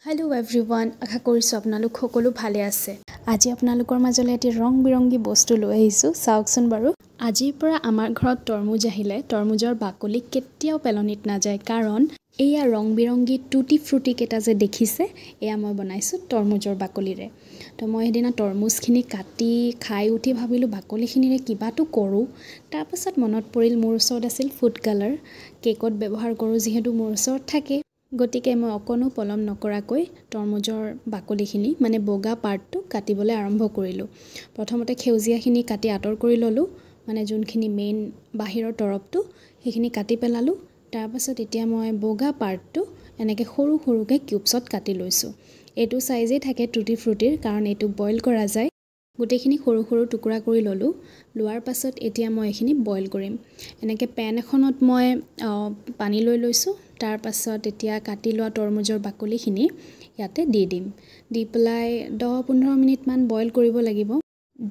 Hello everyone, আশা কৰিছো আপোনালোক সকলো ভালে আছে। আজি আপোনালোকৰ মাজলৈ এটি ৰং বিৰংগী বস্তু লৈ আহিছো। চাওকচোন বাৰু। আজিৰ পৰা আমাৰ ঘৰত তৰমুজ আহিলে তৰমুজৰ বাকলি কেতিয়াও পেলনিত নাযায় কাৰণ এয়া ৰং বিৰংগী টুটি ফ্ৰুটি কেটা যে দেখিছে এয়া মই বনাইছো তৰমুজৰ বাকলিৰে। তো মই এদিনা তৰমুজখিনি কাটি খাই উঠি ভাবিলো বাকলিখিনিৰে কিবাটো কৰো। তাৰ পাছত মনত পৰিল মোৰ ওচৰত আছিল ফুড কালাৰ, কেকত ব্যৱহাৰ কৰো যিহেতু মোৰ ওচৰত থাকে। গতিকে মই অকনো পলম নকৰাকৈ তৰমুজৰ বাকলিখিনি মানে বগা পাৰ্টটো কাটিবলৈ আৰম্ভ কৰিলোঁ। প্ৰথমতে সেউজীয়াখিনি কাটি আঁতৰ কৰি ল'লোঁ, মানে যোনখিনি মেইন বাহিৰৰ তৰফটো সেইখিনি কাটি পেলালোঁ। তাৰ পাছত এতিয়া মই বগা পাৰ্টটো এনেকৈ সৰু সৰুকৈ কিউবছত কাটি লৈছোঁ। এইটো সাইজেই থাকে টুটি ফ্ৰুটিৰ কাৰণ এইটো বইল কৰা যায়। গোটেইখিনি সৰু সৰু টুকুৰা কৰি ল'লোঁ। লোৱাৰ পাছত এতিয়া মই এইখিনি বইল কৰিম। এনেকৈ পেন এখনত মই পানী লৈ লৈছোঁ। তাৰ পাছত এতিয়া কাটি লোৱা তৰমুজৰ বাকলিখিনি ইয়াতে দি দিম। দি পেলাই 10-15 মিনিটমান বইল কৰিব লাগিব।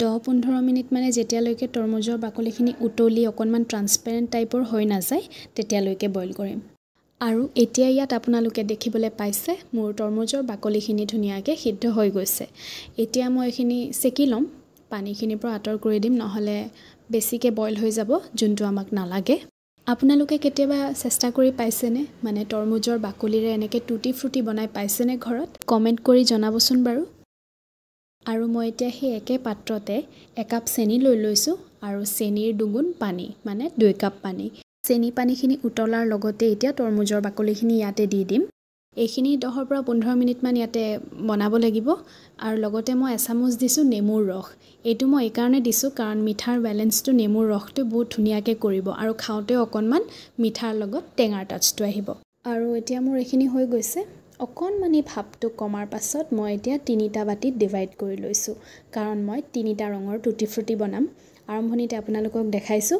10-15 মিনিট মানে যেতিয়ালৈকে তৰমুজৰ বাকলিখিনি উতলি অকণমান ট্ৰান্সপেৰেণ্ট টাইপৰ হৈ নাযায় তেতিয়ালৈকে বইল কৰিম। আৰু এতিয়া ইয়াত আপোনালোকে দেখিবলৈ পাইছে মোৰ তৰমুজৰ বাকলিখিনি ধুনীয়াকৈ সিদ্ধ হৈ গৈছে। এতিয়া মই এইখিনি চেকি ল'ম, পানীখিনিৰ পৰা আঁতৰ কৰি দিম নহ'লে বেছিকৈ বইল হৈ যাব যোনটো আমাক নালাগে। আপোনালোকে কেতিয়াবা চেষ্টা কৰি পাইছেনে মানে তৰমুজৰ বাকলিৰে এনেকৈ টুটি ফ্ৰুটি বনাই পাইছেনে ঘৰত? কমেণ্ট কৰি জনাবচোন বাৰু। আৰু মই এতিয়া সেই একে পাত্ৰতে একাপ চেনি লৈ লৈছোঁ আৰু চেনিৰ দুগুণ পানী মানে 2 কাপ পানী। চেনি পানীখিনি উতলাৰ লগতে এতিয়া তৰমুজৰ বাকলিখিনি ইয়াতে দি দিম। এইখিনি 10-15 মিনিটমান ইয়াতে বনাব লাগিব। আৰু লগতে মই এচামুচ দিছোঁ নেমুৰ ৰস। এইটো মই এইকাৰণে দিছোঁ কাৰণ মিঠাৰ বেলেঞ্চটো নেমুৰ ৰসটো বহুত ধুনীয়াকৈ কৰিব আৰু খাওঁতেও অকণমান মিঠাৰ লগত টেঙাৰ টাচটো আহিব। আৰু এতিয়া মোৰ এইখিনি হৈ গৈছে। অকণমানি ভাপটো কমাৰ পাছত মই এতিয়া 3টা বাটিত ডিভাইড কৰি লৈছোঁ কাৰণ মই 3টা ৰঙৰ টুটি ফ্ৰুটি বনাম। আৰম্ভণিতে আপোনালোকক দেখাইছোঁ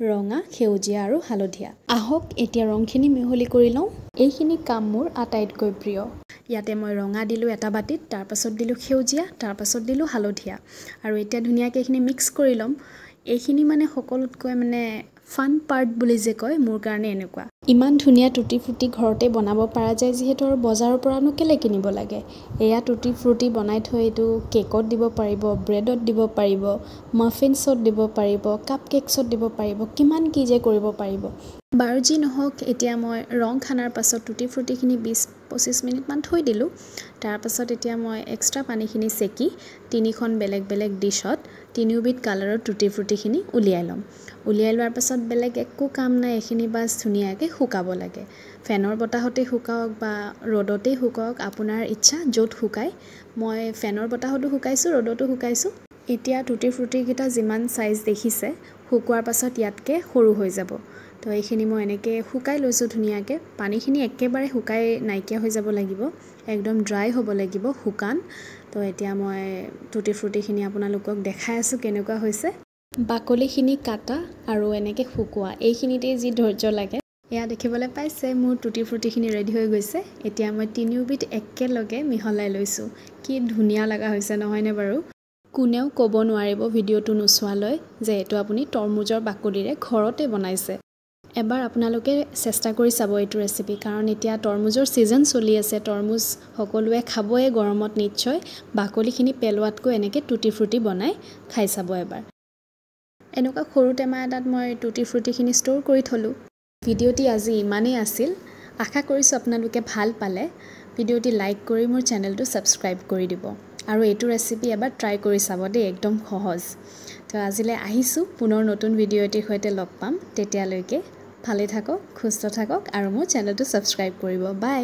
ৰঙা, সেউজীয়া আৰু হালধীয়া। আহক এতিয়া ৰংখিনি মিহলি কৰি লওঁ। এইখিনি কাম মোৰ আটাইতকৈ প্ৰিয়। ইয়াতে মই ৰঙা দিলোঁ এটা বাটিত, তাৰ পাছত দিলোঁ সেউজীয়া, তাৰ পাছত দিলোঁ হালধীয়া। আৰু এতিয়া ধুনীয়াকৈ এইখিনি মিক্স কৰি ল'ম। এইখিনি মানে সকলোতকৈ মানে ফান পাৰ্ট বুলি যে কয় মোৰ কাৰণে এনেকুৱা। ইমান ধুনীয়া টুটি ফ্ৰুটি ঘৰতে বনাব পৰা যায় যিহেতু আৰু বজাৰৰ পৰানো কেলে কিনিব লাগে। এয়া টুটি ফ্ৰুটি বনাই থৈ এইটো কেকত দিব পাৰিব, ব্ৰেডত দিব পাৰিব, মাফিনছত দিব পাৰিব, কাপ কেকছত দিব পাৰিব, কিমান কি যে কৰিব পাৰিব। বাৰু যি নহওক এতিয়া মই ৰং খানাৰ পাছত টুটি ফ্ৰুটিখিনি 20-25 মিনিটমান থৈ দিলোঁ। তাৰ পাছত এতিয়া মই এক্সট্ৰা পানীখিনি চেকি 3খন বেলেগ বেলেগ ডিছত 3বিধ কালাৰৰ টুটি ফ্ৰুটিখিনি উলিয়াই ল'ম। উলিয়াই লোৱাৰ পাছত বেলেগ একো কাম নাই, এইখিনি বাছ ধুনীয়াকৈ শুকাব লাগে। ফেনৰ বতাহতে শুকাওক বা ৰ'দতেই শুকাওক, আপোনাৰ ইচ্ছা য'ত শুকায়। মই ফেনৰ বতাহতো শুকাইছোঁ, ৰ'দতো শুকাইছোঁ। এতিয়া টুটি ফ্ৰুটিকেইটা যিমান সাইজ দেখিছে শুকোৱাৰ পাছত ইয়াতকৈ সৰু হৈ যাব। তো এইখিনি মই এনেকৈ শুকাই লৈছোঁ ধুনীয়াকৈ। পানীখিনি একেবাৰে শুকাই নাইকিয়া হৈ যাব লাগিব, একদম ড্ৰাই হ'ব লাগিব, শুকান। তো এতিয়া মই টুটি ফ্ৰুটিখিনি আপোনালোকক দেখাই আছোঁ কেনেকুৱা হৈছে। বাকলিখিনি কাটা আৰু এনেকৈ শুকোৱা এইখিনিতেই যি ধৈৰ্য লাগে। এয়া দেখিবলৈ পাইছে মোৰ টুটি ফ্ৰুটিখিনি ৰেডি হৈ গৈছে। এতিয়া মই 3বিধ একেলগে মিহলাই লৈছোঁ। কি ধুনীয়া লগা হৈছে নহয়নে বাৰু? কোনেও ক'ব নোৱাৰিব ভিডিঅ'টো নোচোৱালৈ যে এইটো আপুনি তৰমুজৰ বাকলিৰে ঘৰতে বনাইছে। এবাৰ আপোনালোকে চেষ্টা কৰি চাব এইটো ৰেচিপি কাৰণ এতিয়া তৰমুজৰ ছিজন চলি আছে। তৰমুজ সকলোৱে খাবই গৰমত নিশ্চয়। বাকলিখিনি পেলোৱাতকৈ এনেকৈ টুটি ফ্ৰুটি বনাই খাই চাব এবাৰ। এনেকুৱা সৰু টেমা এটাত মই টুটি ফ্ৰুটিখিনি ষ্ট'ৰ কৰি থলোঁ। ভিডিঅ'টি আজি ইমানেই আছিল। আশা কৰিছোঁ আপোনালোকে ভাল পালে। ভিডিঅ'টি লাইক কৰি মোৰ চেনেলটো ছাবস্ক্ৰাইব কৰি দিব। আৰু এইটো ৰেচিপি এবাৰ ট্ৰাই কৰি চাব দেই, একদম সহজ। তো আজিলৈ আহিছোঁ, পুনৰ নতুন ভিডিঅ' এটিৰ সৈতে লগ পাম। তেতিয়ালৈকে ভালে থাকক, সুস্থ থাকক আৰু মোৰ চেনেলটো ছাবস্ক্ৰাইব কৰিব। বাই।